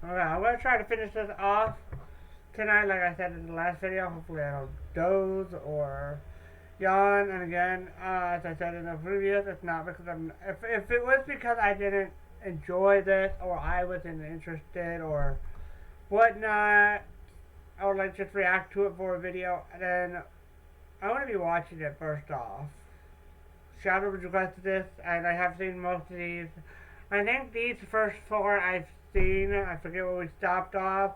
Okay, I'm gonna try to finish this off tonight, like I said in the last video. Hopefully I don't doze or yawn. And again, as I said in the previous, it's not because if it was because I didn't enjoy this or I wasn't interested or whatnot, or like just react to it for a video, then I want to be watching it first off. Shadow requested this, and I have seen most of these. I think these first four I've seen. I forget where we stopped off.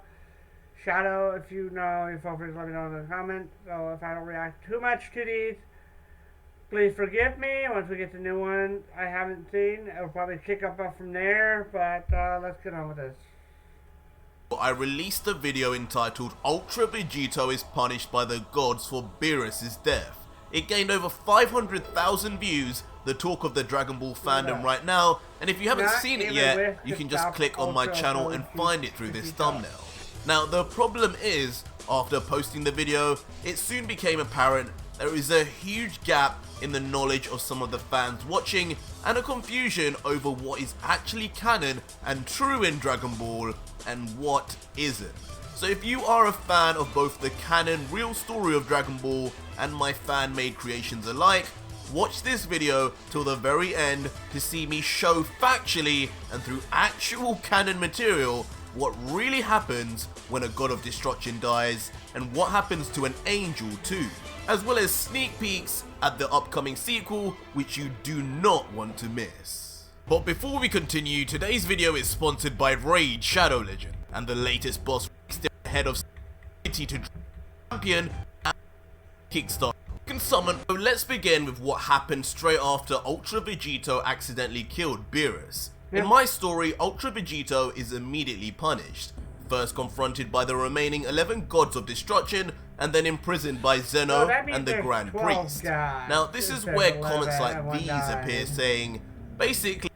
Shadow, if you know, you feel free to let me know in the comments. So if I don't react too much to these, please forgive me. Once we get the new one I haven't seen, it'll probably kick up from there. But let's get on with this. I released a video entitled Ultra Vegito is punished by the gods for Beerus' death. It gained over 500,000 views, the talk of the Dragon Ball fandom right now, and if you haven't seen it yet, you can just click on my channel and find it through this thumbnail. Now the problem is, after posting the video, it soon became apparent there is a huge gap in the knowledge of some of the fans watching, and a confusion over what is actually canon and true in Dragon Ball, and what isn't. So if you are a fan of both the canon real story of Dragon Ball and my fan-made creations alike, watch this video till the very end to see me show factually and through actual canon material what really happens when a god of destruction dies and what happens to an angel too, as well as sneak peeks at the upcoming sequel which you do not want to miss. But before we continue, today's video is sponsored by Raid Shadow Legend, and the latest boss ahead of City to Champion and Kickstarter can summon. So let's begin with what happened straight after Ultra Vegito accidentally killed Beerus. In my story, Ultra Vegito is immediately punished, first confronted by the remaining 11 gods of destruction, and then imprisoned by Zeno and the Grand Priest. Now this is where comments like these appear saying, basically,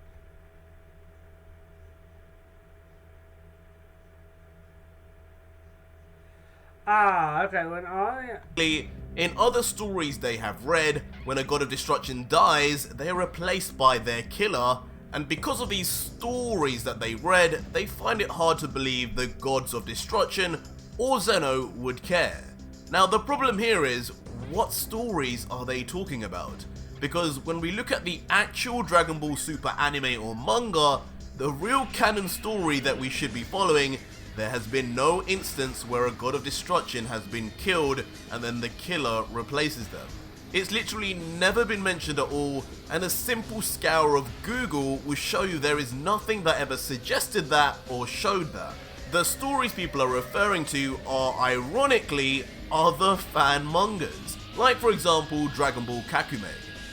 in other stories they have read, when a god of destruction dies, they are replaced by their killer, and because of these stories that they read, they find it hard to believe the gods of destruction or Zeno would care. Now the problem here is, what stories are they talking about? Because when we look at the actual Dragon Ball Super anime or manga, the real canon story that we should be following, there has been no instance where a god of destruction has been killed and then the killer replaces them. It's literally never been mentioned at all, and a simple scour of Google will show you there is nothing that ever suggested that or showed that. The stories people are referring to are ironically other fan mangas, like for example Dragon Ball Kakume,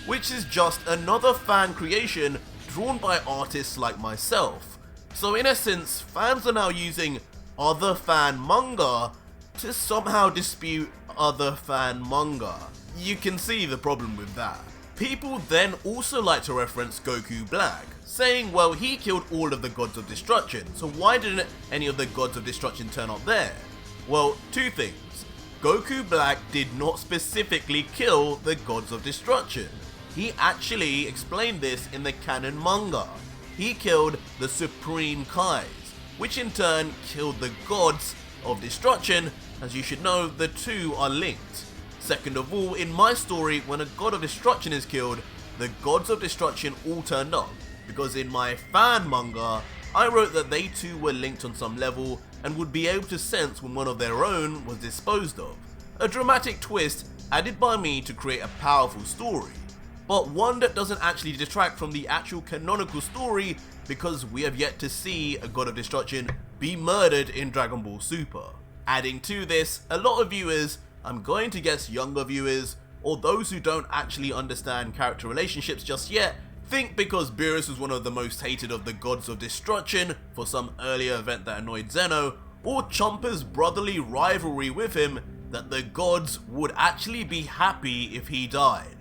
which is just another fan creation drawn by artists like myself. So in essence, fans are now using other fan manga to somehow dispute other fan manga. You can see the problem with that. People then also like to reference Goku Black, saying, well, he killed all of the gods of destruction, so why didn't any of the gods of destruction turn up there? Well, two things. Goku Black did not specifically kill the gods of destruction. He actually explained this in the canon manga. He killed the Supreme Kais, which in turn killed the gods of destruction. As you should know, the two are linked. Second of all, in my story, when a god of destruction is killed, the gods of destruction all turned up, because in my fan manga, I wrote that they too were linked on some level and would be able to sense when one of their own was disposed of. A dramatic twist added by me to create a powerful story, but one that doesn't actually detract from the actual canonical story, because we have yet to see a god of destruction be murdered in Dragon Ball Super. Adding to this, a lot of viewers, I'm going to guess younger viewers, or those who don't actually understand character relationships just yet, think because Beerus was one of the most hated of the gods of destruction for some earlier event that annoyed Zeno, or Chompa's brotherly rivalry with him, that the gods would actually be happy if he died.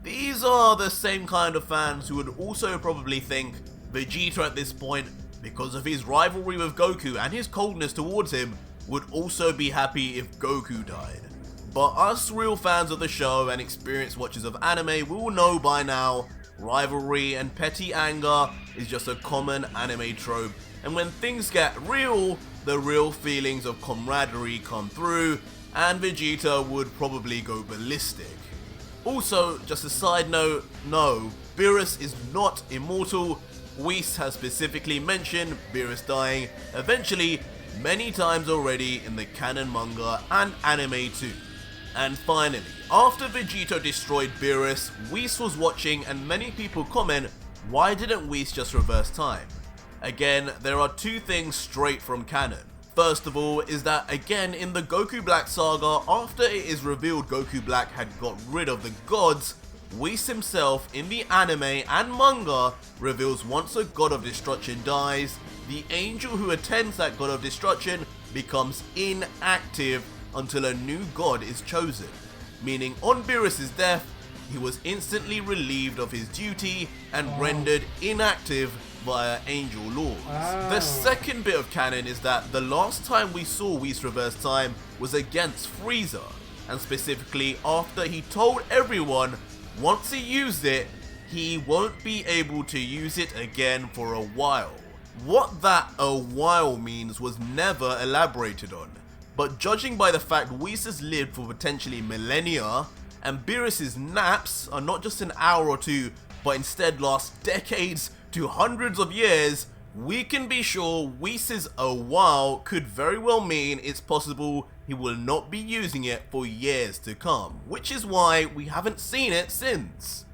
These are the same kind of fans who would also probably think Vegito at this point, because of his rivalry with Goku and his coldness towards him, would also be happy if Goku died. But us real fans of the show and experienced watchers of anime will know by now, rivalry and petty anger is just a common anime trope, and when things get real, the real feelings of camaraderie come through, and Vegeta would probably go ballistic. Also, just a side note, no, Beerus is not immortal. Whis has specifically mentioned Beerus dying eventually many times already in the canon manga and anime too. And finally, after Vegito destroyed Beerus, Whis was watching and many people comment, why didn't Whis just reverse time? Again, there are two things straight from canon. First of all is that again in the Goku Black saga, after it is revealed Goku Black had got rid of the gods, Whis himself in the anime and manga reveals once a god of destruction dies, the angel who attends that god of destruction becomes inactive until a new god is chosen. Meaning on Beerus' death, he was instantly relieved of his duty and rendered inactive via angel laws. The second bit of canon is that the last time we saw Whis reverse time was against Frieza, and specifically after he told everyone once he used it, he won't be able to use it again for a while. What that a while means was never elaborated on, but judging by the fact Whis has lived for potentially millennia, and Beerus' naps are not just an hour or two, but instead last decades to hundreds of years, we can be sure Whis' a while could very well mean it's possible he will not be using it for years to come, which is why we haven't seen it since.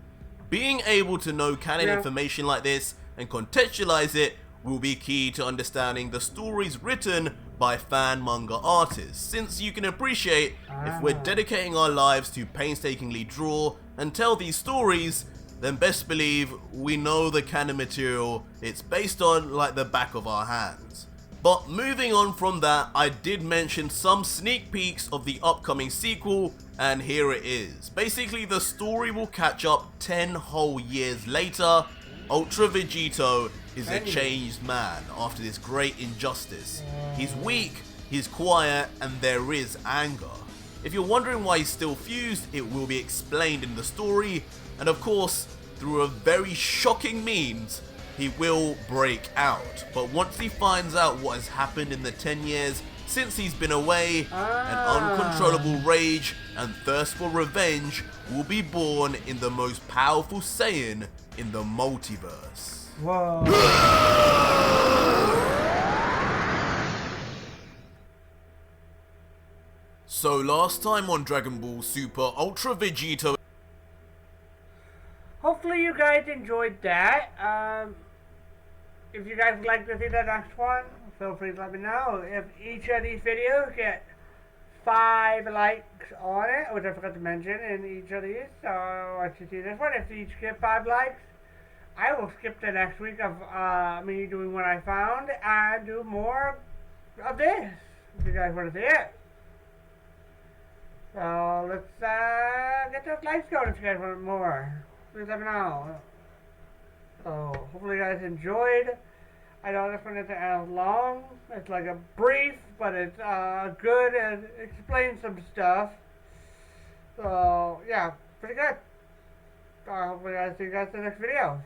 Being able to know canon information like this and contextualize it will be key to understanding the stories written by fan manga artists, since you can appreciate if we're dedicating our lives to painstakingly draw and tell these stories, then best believe we know the canon material it's based on like the back of our hands. But moving on from that, I did mention some sneak peeks of the upcoming sequel, and here it is. Basically, the story will catch up 10 whole years later. Ultra Vegito is a changed man after this great injustice. He's weak, he's quiet, and there is anger. If you're wondering why he's still fused, it will be explained in the story, and of course, through a very shocking means, he will break out. But once he finds out what has happened in the 10 years since he's been away, an uncontrollable rage and thirst for revenge will be born in the most powerful Saiyan in the multiverse. Whoa. So last time on Dragon Ball Super, Ultra Vegito... Hopefully you guys enjoyed that. If you guys would like to see the next one, feel free to let me know. If each of these videos get 5 likes on it, which I forgot to mention in each of these, so I should see this one. If each get 5 likes, I will skip the next week of me doing what I found and do more of this, if you guys want to see it. So let's get those likes going if you guys want more. Please let me know. So hopefully you guys enjoyed. I know this one isn't as long. It's like a brief, but it's good and explains some stuff. So yeah, pretty good. Hopefully I see you guys in the next video.